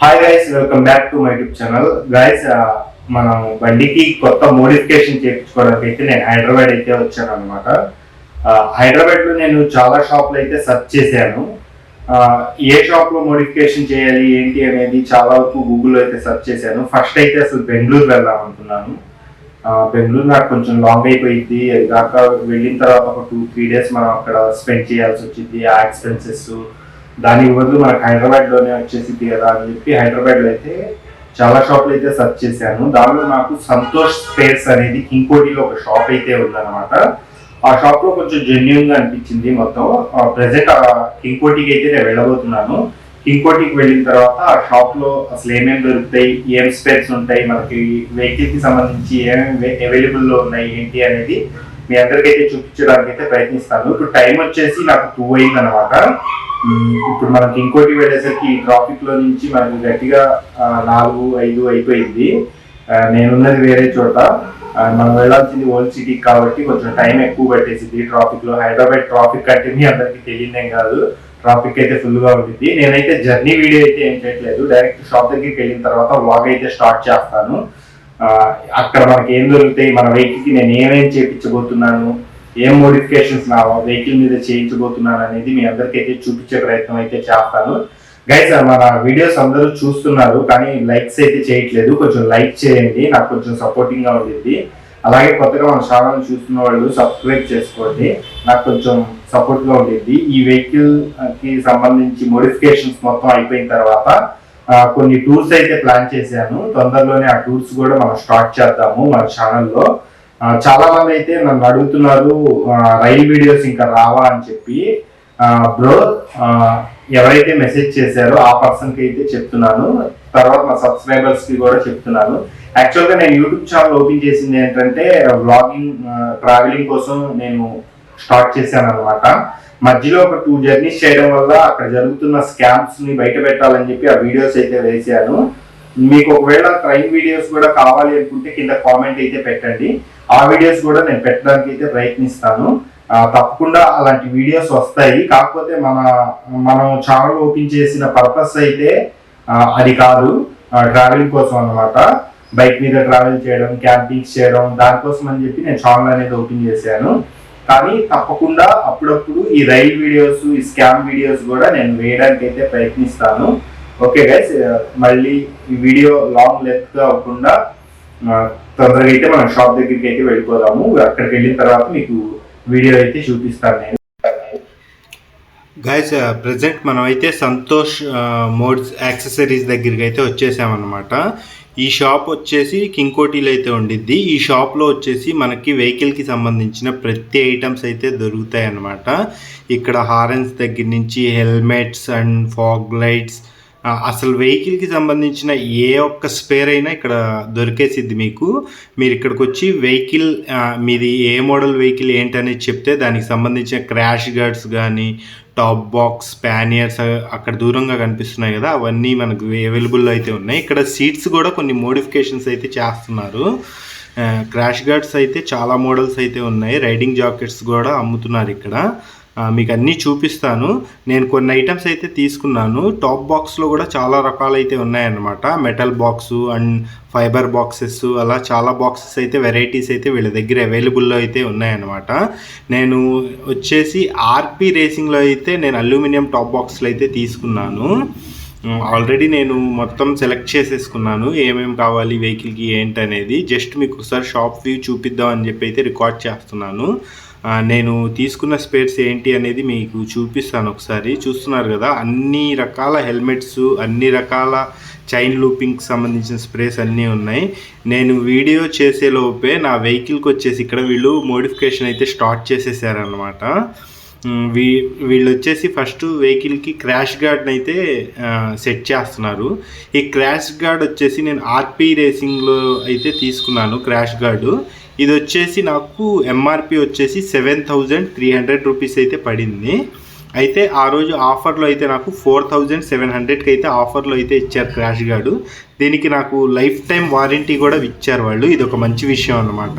Hi guys, welcome back to my YouTube channel. Guys, మనం బండికి కొత్త మోడిఫికేషన్ చేయించుకోవడానికి అయితే నేను హైదరాబాద్ అయితే వచ్చాను అనమాట. హైదరాబాద్ లో నేను చాలా షాప్లు అయితే సెర్చ్ చేశాను. ఏ షాప్ లో మోడిఫికేషన్ చేయాలి ఏంటి అనేది చాలా వరకు గూగుల్లో అయితే సెర్చ్ చేశాను. ఫస్ట్ అయితే అసలు బెంగళూరు వెళ్దాం అనుకున్నాను. బెంగళూరు నాకు కొంచెం లాంగ్ అయిపోయింది. అది కాక వెళ్ళిన తర్వాత ఒక 2-3 days మనం అక్కడ స్పెండ్ చేయాల్సి వచ్చింది. ఆ ఎక్స్పెన్సెస్ దానికి బదులు మనకు హైదరాబాద్లోనే వచ్చేసింది కదా అని చెప్పి హైదరాబాద్లో అయితే చాలా షాప్లు అయితే సెర్చ్ చేశాను. దానిలో నాకు సంతోష్ స్పేర్స్ అనేది కింగ్కోటిలో ఒక షాప్ అయితే ఉందన్నమాట. ఆ షాప్ లో కొంచెం జెన్యున్ గా అనిపించింది మొత్తం. ప్రెసెంట్ కింగ్కోటికి అయితే నేను వెళ్ళబోతున్నాను. కింగ్కోటికి వెళ్ళిన తర్వాత ఆ షాప్ లో అసలు ఏమేమి దొరుకుతాయి, ఏం స్పేర్స్ ఉంటాయి, మనకి వెహికల్ కి సంబంధించి ఏమేమి అవైలబుల్ లో ఉన్నాయి ఏంటి అనేది మీ అందరికైతే చూపించడానికి అయితే ప్రయత్నిస్తాను. ఇప్పుడు టైం వచ్చేసి నాకు 2 అయింది అనమాట. ఇప్పుడు మనకి ఇంకోటి వెళ్ళేసరికి ట్రాఫిక్ లో నుంచి మనకి గట్టిగా 4-5 అయిపోయింది. నేనున్నది వేరే చోట, మనం వెళ్ళాల్సింది ఓల్డ్ సిటీ కాబట్టి కొంచెం టైం ఎక్కువ పట్టేసింది ట్రాఫిక్ లో. హైదరాబాద్ ట్రాఫిక్ అంటే మీ అందరికి తెలియదేం కాదు, ట్రాఫిక్ అయితే ఫుల్ గా ఉంటుంది. నేనైతే జర్నీ వీడియో అయితే ఏం చేయట్లేదు, డైరెక్ట్ షాప్ దగ్గరికి వెళ్ళిన తర్వాత వ్లాగ్ అయితే స్టార్ట్ చేస్తాను. అక్కడ మనకి ఏం దొరుకుతాయి, మన వెహికల్ కి నేను ఏమేం చేయించబోతున్నాను, ఏం మోడిఫికేషన్స్ నా వెహికల్ మీద చేయించబోతున్నాను అనేది మీ అందరికైతే చూపించే ప్రయత్నం అయితే చేస్తాను. గైస్, మన వీడియోస్ అందరూ చూస్తున్నారు కానీ లైక్స్ అయితే చేయట్లేదు. కొంచెం లైక్ చేయండి, నాకు కొంచెం సపోర్టింగ్ గా ఉంటుంది. అలాగే కొత్తగా మన ఛానల్ చూస్తున్న వాళ్ళు సబ్స్క్రైబ్ చేసుకోండి, నాకు కొంచెం సపోర్ట్ గా ఉంటుంది. ఈ వెహికల్ కి సంబంధించి మోడిఫికేషన్స్ మొత్తం అయిపోయిన తర్వాత కొన్ని టూర్స్ అయితే ప్లాన్ చేశాను. తొందరలోనే ఆ టూర్స్ కూడా మనం స్టార్ట్ చేద్దాము మన ఛానల్లో. చాలా మంది అయితే నన్ను అడుగుతున్నారు రైల్ వీడియోస్ ఇంకా రావా అని చెప్పి. బ్రో, ఎవరైతే మెసేజ్ చేశారో ఆ పర్సన్ కి అయితే చెప్తున్నాను, తర్వాత నా సబ్స్క్రైబర్స్ కి కూడా చెప్తున్నాను. యాక్చువల్ గా నేను యూట్యూబ్ ఛానల్ ఓపెన్ చేసింది ఏంటంటే వ్లాగింగ్, ట్రావెలింగ్ కోసం నేను స్టార్ట్ చేశాను అనమాట. మధ్యలో ఒక 2 జర్నీస్ చేయడం వల్ల అక్కడ జరుగుతున్న స్కామ్స్ ని బయట పెట్టాలని చెప్పి ఆ వీడియోస్ అయితే వేసాను. మీకు ఒకవేళ ట్రైన్ వీడియోస్ కూడా కావాలి అనుకుంటే కింద కామెంట్ అయితే పెట్టండి, ఆ వీడియోస్ కూడా నేను పెట్టడానికి అయితే ప్రయత్నిస్తాను. తప్పకుండా అలాంటి వీడియోస్ వస్తాయి. కాకపోతే మనం ఛానల్ ఓపెన్ చేసిన పర్పస్ అయితే అది కాదు, ట్రావెలింగ్ కోసం అన్నమాట. బైక్ మీద ట్రావెల్ చేయడం, క్యాంపింగ్స్ చేయడం, దానికోసం అని చెప్పి నేను ఛానల్ అనేది ఓపెన్ చేశాను. కానీ తప్పకుండా అప్పుడప్పుడు ఈ రైల్ వీడియోస్, ఈ స్కామ్ వీడియోస్ కూడా నేను వేయడానికి అయితే ప్రయత్నిస్తాను. ఓకే గైస్, మళ్ళీ ఈ వీడియో లాంగ్ లెంత్ గా అవ్వకుండా తొందరగా అయితే మనం షాప్ దగ్గరికి అయితే వెళ్ళిపోదాము. అక్కడికి వెళ్ళిన తర్వాత మీకు వీడియో అయితే చూపిస్తాను నేను. గైస్, ప్రెసెంట్ మనం అయితే సంతోష్ మోడ్స్ యాక్సెసరీస్ దగ్గరికి అయితే వచ్చేసామన్నమాట. ఈ షాప్ వచ్చేసి కింగ్కోటిలో అయితే ఉండిద్ది. ఈ షాప్లో వచ్చేసి మనకి వెహికల్కి సంబంధించిన ప్రతి ఐటమ్స్ అయితే దొరుకుతాయి అన్నమాట. ఇక్కడ హారన్స్ దగ్గర నుంచి హెల్మెట్స్ అండ్ ఫాగ్ లైట్స్, అసలు వెహికల్కి సంబంధించిన ఏ ఒక్క స్పేర్ అయినా ఇక్కడ దొరికేసిద్ది మీకు. మీరు ఇక్కడికి వచ్చి వెహికల్ మీది ఏ మోడల్ వెహికల్ ఏంటనేది చెప్తే దానికి సంబంధించిన క్రాష్ గార్డ్స్ కానీ, టాప్ బాక్స్, ప్యానియర్స్ అక్కడ దూరంగా కనిపిస్తున్నాయి కదా, అవన్నీ మనకు అవైలబుల్లో అయితే ఉన్నాయి. ఇక్కడ సీట్స్ కూడా కొన్ని మోడిఫికేషన్స్ అయితే చేస్తున్నారు. క్రాష్ గార్డ్స్ అయితే చాలా మోడల్స్ అయితే ఉన్నాయి. రైడింగ్ జాకెట్స్ కూడా అమ్ముతున్నారు ఇక్కడ. మీకు అన్నీ చూపిస్తాను. నేను కొన్ని ఐటమ్స్ అయితే తీసుకున్నాను. టాప్ బాక్స్లో కూడా చాలా రకాలు అయితే ఉన్నాయన్నమాట. Metal box and fibre boxes, అలా చాలా బాక్సెస్ అయితే వెరైటీస్ అయితే వీళ్ళ దగ్గర అవైలబుల్లో అయితే ఉన్నాయన్నమాట. నేను వచ్చేసి ఆర్పి రేసింగ్లో అయితే నేను అల్యూమినియం టాప్ బాక్స్లు అయితే తీసుకున్నాను. ఆల్రెడీ నేను మొత్తం సెలెక్ట్ చేసేసుకున్నాను ఏమేమి కావాలి వెహికల్కి ఏంటనేది. జస్ట్ మీకు ఒకసారి షాప్ వ్యూ చూపిద్దాం అని చెప్పి అయితే రికార్డ్ చేస్తున్నాను. నేను తీసుకున్న స్పేర్స్ ఏంటి అనేది మీకు చూపిస్తాను. ఒకసారి చూస్తున్నారు కదా, అన్ని రకాల హెల్మెట్స్, అన్ని రకాల చైన్ లూపింగ్కి సంబంధించిన స్ప్రేస్ అన్నీ ఉన్నాయి. నేను వీడియో చేసేలోపే నా వెహికల్కి వచ్చేసి ఇక్కడ వీళ్ళు మోడిఫికేషన్ అయితే స్టార్ట్ చేసేసారనమాట. వీళ్ళు వచ్చేసి ఫస్ట్ వెహికల్కి క్రాష్ గార్డ్ని అయితే సెట్ చేస్తున్నారు. ఈ క్రాష్ గార్డ్ వచ్చేసి నేను ఆర్పి రేసింగ్లో అయితే తీసుకున్నాను. క్రాష్ గార్డు ఇది వచ్చేసి నాకు ఎంఆర్పి వచ్చేసి 7,300 రూపీస్ అయితే పడింది. అయితే ఆ రోజు ఆఫర్లో అయితే నాకు 4700కి అయితే ఆఫర్లో అయితే ఇచ్చారు క్రాష్ గార్డు. దీనికి నాకు లైఫ్ టైం వారంటీ కూడా ఇచ్చారు వాళ్ళు. ఇది ఒక మంచి విషయం అన్నమాట.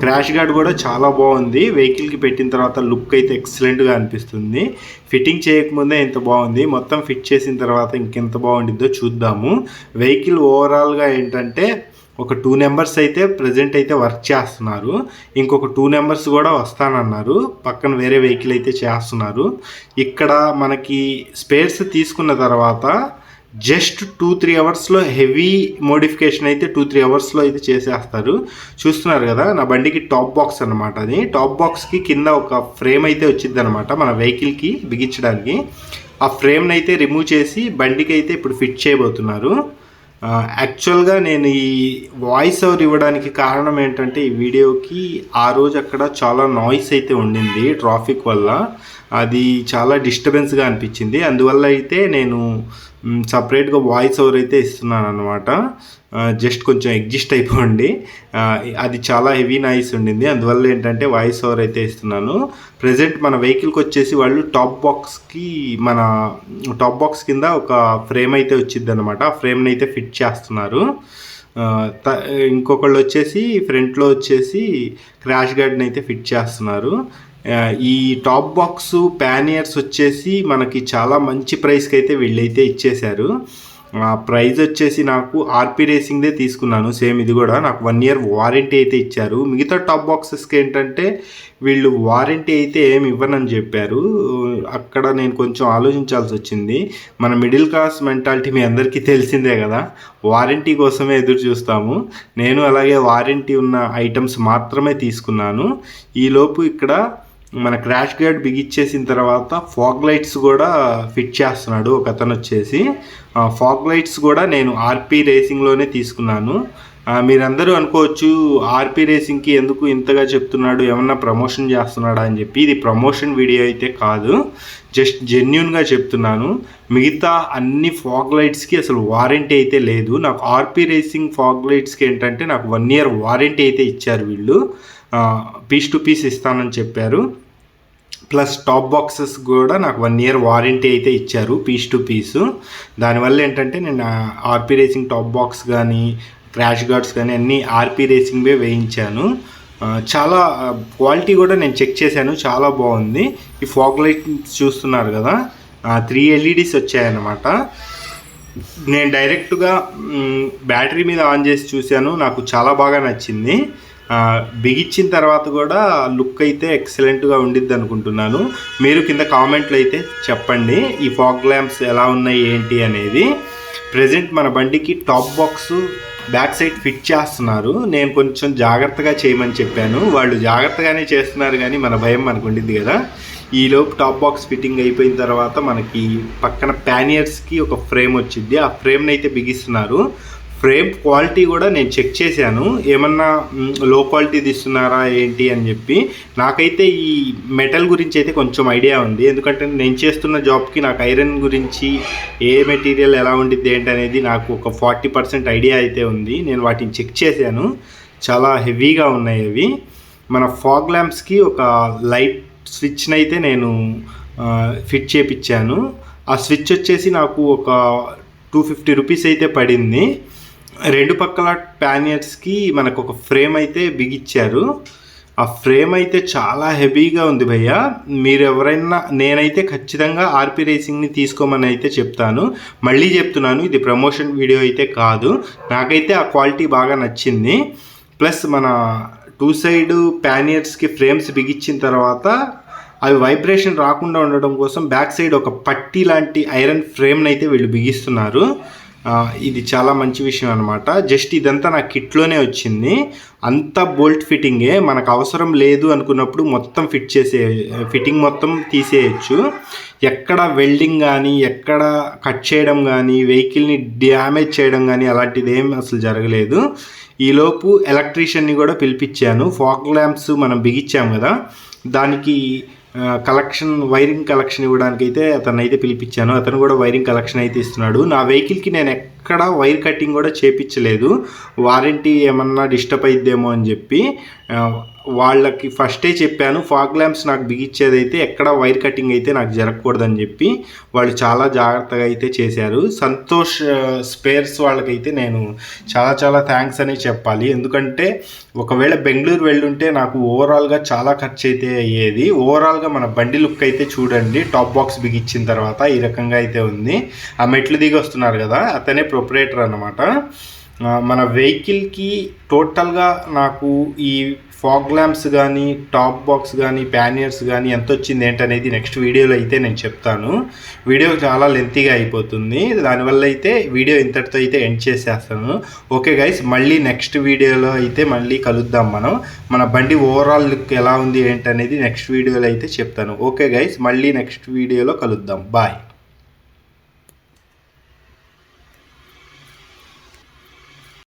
క్రాష్ గార్డ్ కూడా చాలా బాగుంది. వెహికల్కి పెట్టిన తర్వాత లుక్ అయితే ఎక్సలెంట్గా అనిపిస్తుంది. ఫిట్టింగ్ చేయకముందే ఇంత బాగుంది, మొత్తం ఫిట్ చేసిన తర్వాత ఇంకెంత బాగుండిద్దో చూద్దాము. వెహికల్ ఓవరాల్గా ఏంటంటే ఒక 2 నెంబర్స్ అయితే ప్రజెంట్ అయితే వర్క్ చేస్తున్నారు. ఇంకొక 2 నెంబర్స్ కూడా వస్తానన్నారు. పక్కన వేరే వెహికల్ అయితే చేస్తున్నారు. ఇక్కడ మనకి స్పేర్స్ తీసుకున్న తర్వాత జస్ట్ 2-3 అవర్స్లో హెవీ మోడిఫికేషన్ అయితే 2-3 అవర్స్లో అయితే చేసేస్తారు. చూస్తున్నారు కదా, నా బండికి టాప్ బాక్స్ అనమాట. అది టాప్ బాక్స్కి కింద ఒక ఫ్రేమ్ అయితే వచ్చింది అనమాట మన వెహికల్కి బిగించడానికి. ఆ ఫ్రేమ్ని అయితే రిమూవ్ చేసి బండికి అయితే ఇప్పుడు ఫిట్ చేయబోతున్నారు. యాక్చువల్గా నేను ఈ వాయిస్ ఓవర్ ఇవ్వడానికి కారణం ఏంటంటే, ఈ వీడియోకి ఆ రోజు అక్కడ చాలా నాయిస్ అయితే ఉండింది ట్రాఫిక్ వల్ల. అది చాలా డిస్టర్బెన్స్గా అనిపించింది. అందువల్ల అయితే నేను సపరేట్గా వాయిస్ ఓవర్ అయితే ఇస్తున్నాను అనమాట. జస్ట్ కొంచెం అడ్జస్ట్ అయిపోండి. అది చాలా హెవీ నాయిస్ ఉండింది. అందువల్ల ఏంటంటే వాయిస్ ఓవర్ అయితే ఇస్తున్నాను. ప్రజెంట్ మన వెహికల్కి వచ్చేసి వాళ్ళు టాప్ బాక్స్ కింద ఒక ఫ్రేమ్ అయితే వచ్చింది అనమాట. ఆ ఫ్రేమ్ని అయితే ఫిట్ చేస్తున్నారు. ఇంకొకళ్ళు వచ్చేసి ఫ్రంట్లో వచ్చేసి క్రాష్ గార్డ్ని అయితే ఫిట్ చేస్తున్నారు. ఈ టాప్ బాక్స్ ప్యానియర్స్ వచ్చేసి మనకి చాలా మంచి ప్రైస్కి అయితే వీళ్ళైతే ఇచ్చేశారు. ప్రైస్ వచ్చేసి నాకు ఆర్పీ రేసింగ్దే తీసుకున్నాను. సేమ్ ఇది కూడా నాకు 1 year వారంటీ అయితే ఇచ్చారు. మిగతా టాప్ బాక్సెస్కి ఏంటంటే వీళ్ళు వారంటీ అయితే ఏమి ఇవ్వనని చెప్పారు. అక్కడ నేను కొంచెం ఆలోచించాల్సి వచ్చింది. మన మిడిల్ క్లాస్ మెంటాలిటీ మీ అందరికీ తెలిసిందే కదా, వారంటీ కోసమే ఎదురు చూస్తాము. నేను అలాగే వారంటీ ఉన్న ఐటమ్స్ మాత్రమే తీసుకున్నాను. ఈలోపు ఇక్కడ మన క్రాష్ గార్డ్ బిగిచ్చేసిన తర్వాత ఫాగ్ లైట్స్ కూడా ఫిట్ చేస్తున్నాడు ఒక అతను వచ్చేసి. ఫాగ్ లైట్స్ కూడా నేను ఆర్పీ రేసింగ్లోనే తీసుకున్నాను. మీరందరూ అనుకోవచ్చు ఆర్పీ రేసింగ్కి ఎందుకు ఇంతగా చెప్తున్నాడు, ఏమన్నా ప్రమోషన్ చేస్తున్నాడా అని చెప్పి. ఇది ప్రమోషన్ వీడియో అయితే కాదు, జస్ట్ జెన్యూన్గా చెప్తున్నాను. మిగతా అన్ని ఫాగ్ లైట్స్కి అసలు వారంటీ అయితే లేదు. నాకు ఆర్పీ రేసింగ్ ఫాగ్ లైట్స్కి ఏంటంటే నాకు 1 year వారంటీ అయితే ఇచ్చారు వీళ్ళు. పీస్ టు పీస్ ఇస్తానని చెప్పారు. ప్లస్ టాప్ బాక్సెస్ కూడా నాకు 1 year వారంటీ అయితే ఇచ్చారు పీస్ టు పీసు. దానివల్ల ఏంటంటే నేను ఆర్పీ రేసింగ్ టాప్ బాక్స్ కానీ క్రాష్ గార్డ్స్ కానీ అన్నీ ఆర్పీ రేసింగ్వే వేయించాను. చాలా క్వాలిటీ కూడా నేను చెక్ చేశాను, చాలా బాగుంది. ఈ ఫాగ్ లైట్ చూస్తున్నారు కదా, 3 LEDs వచ్చాయన్నమాట. నేను డైరెక్ట్గా బ్యాటరీ మీద ఆన్ చేసి చూశాను, నాకు చాలా బాగా నచ్చింది. బిగించిన తర్వాత కూడా లుక్ అయితే ఎక్సలెంట్గా ఉండిద్ది అనుకుంటున్నాను. మీరు కింద కామెంట్లు అయితే చెప్పండి ఈ ఫాగ్ ల్యాంప్స్ ఎలా ఉన్నాయి ఏంటి అనేది. ప్రజెంట్ మన బండికి top box back side fit చేస్తున్నారు. నేను కొంచెం జాగ్రత్తగా చేయమని చెప్పాను, వాళ్ళు జాగ్రత్తగానే చేస్తున్నారు, కానీ మన భయం మనకు ఉండిద్ది కదా. ఈలోపు టాప్ బాక్స్ ఫిట్టింగ్ అయిపోయిన తర్వాత మనకి పక్కన ప్యానియర్స్కి ఒక ఫ్రేమ్ వచ్చింది. ఆ ఫ్రేమ్ని అయితే బిగిస్తున్నారు. ఫ్రేమ్ క్వాలిటీ కూడా నేను చెక్ చేశాను, ఏమన్నా లో క్వాలిటీ తీస్తున్నారా ఏంటి అని చెప్పి. నాకైతే ఈ మెటల్ గురించి అయితే కొంచెం ఐడియా ఉంది, ఎందుకంటే నేను చేస్తున్న జాబ్కి నాకు ఐరన్ గురించి ఏ మెటీరియల్ ఎలా ఉండిద్ది ఏంటి అనేది నాకు ఒక 40% ఐడియా అయితే ఉంది. నేను వాటిని చెక్ చేశాను, చాలా హెవీగా ఉన్నాయి అవి. మన ఫాగ్ ల్యాంప్స్కి ఒక లైట్ స్విచ్ని అయితే నేను ఫిట్ చేపించాను. ఆ స్విచ్ వచ్చేసి నాకు ఒక 250 రూపీస్ అయితే పడింది. 2 పక్కల ప్యానియర్స్కి మనకు ఒక ఫ్రేమ్ అయితే బిగిచ్చారు. ఆ ఫ్రేమ్ అయితే చాలా హెవీగా ఉంది భయ్య. మీరు ఎవరైనా, నేనైతే ఖచ్చితంగా ఆర్పీ రేసింగ్ని తీసుకోమని అయితే చెప్తాను. మళ్ళీ చెప్తున్నాను, ఇది ప్రమోషన్ వీడియో అయితే కాదు. నాకైతే ఆ క్వాలిటీ బాగా నచ్చింది. ప్లస్ మన 2 సైడ్ ప్యానియర్స్కి ఫ్రేమ్స్ బిగించిన తర్వాత అవి వైబ్రేషన్ రాకుండా ఉండడం కోసం బ్యాక్ సైడ్ ఒక పట్టీ లాంటి ఐరన్ ఫ్రేమ్ని అయితే వీళ్ళు బిగిస్తున్నారు. ఇది చాలా మంచి విషయం అనమాట. జస్ట్ ఇదంతా నా కిట్లోనే వచ్చింది, అంతా బోల్ట్ ఫిట్టింగే. మనకు అవసరం లేదు అనుకున్నప్పుడు మొత్తం ఫిట్టింగ్ మొత్తం తీసేయచ్చు. ఎక్కడ వెల్డింగ్ కానీ, ఎక్కడ కట్ చేయడం కానీ, వెహికల్ని డ్యామేజ్ చేయడం కానీ అలాంటిది ఏం అసలు జరగలేదు. ఈలోపు ఎలక్ట్రీషియన్ని కూడా పిలిపించాను. ఫాగ్ ల్యాంప్స్ మనం బిగించాం కదా, దానికి వైరింగ్ కలెక్షన్ ఇవ్వడానికి అయితే అతను అయితే పిలిపించాను. అతను కూడా వైరింగ్ కలెక్షన్ అయితే ఇస్తున్నాడు. నా వెహికల్కి నేను ఎక్కడ వైర్ కటింగ్ కూడా చేపించలేదు, వారంటీ ఏమన్నా డిస్టర్బ్ అయిద్దేమో అని చెప్పి. వాళ్ళకి ఫస్టే చెప్పాను ఫాగ్ ల్యాంప్స్ నాకు బిగించేదైతే ఎక్కడ వైర్ కటింగ్ అయితే నాకు జరగకూడదని చెప్పి వాళ్ళు చాలా జాగ్రత్తగా అయితే చేశారు. సంతోష్ స్పేర్స్ వాళ్ళకైతే నేను చాలా చాలా థ్యాంక్స్ అని చెప్పాలి. ఎందుకంటే ఒకవేళ బెంగళూరు వెళ్ళుంటే నాకు ఓవరాల్గా చాలా ఖర్చు అయితే అయ్యేది. ఓవరాల్గా మన బండి లుక్ అయితే చూడండి, టాప్ బాక్స్ బిగించిన తర్వాత ఈ రకంగా అయితే ఉంది. ఆ మెట్లు దిగి వస్తున్నారు కదా, అతనే ప్రొపరేటర్ అన్నమాట. మన వెహికల్కి టోటల్గా నాకు ఈ ఫాగ్ ల్యాంప్స్ కానీ టాప్ బాక్స్ కానీ ప్యానియర్స్ కానీ ఎంత వచ్చింది ఏంటనేది నెక్స్ట్ వీడియోలో అయితే నేను చెప్తాను. వీడియో చాలా లెంతీగా అయిపోతుంది, దానివల్ల అయితే వీడియో ఇంతటితో అయితే ఎండ్ చేసేస్తాను. ఓకే గైస్, మళ్ళీ నెక్స్ట్ వీడియోలో అయితే మళ్ళీ కలుద్దాం. మన బండి ఓవరాల్ లుక్ ఎలా ఉంది ఏంటనేది నెక్స్ట్ వీడియోలో అయితే చెప్తాను. ఓకే గైస్, మళ్ళీ నెక్స్ట్ వీడియోలో కలుద్దాం. బాయ్.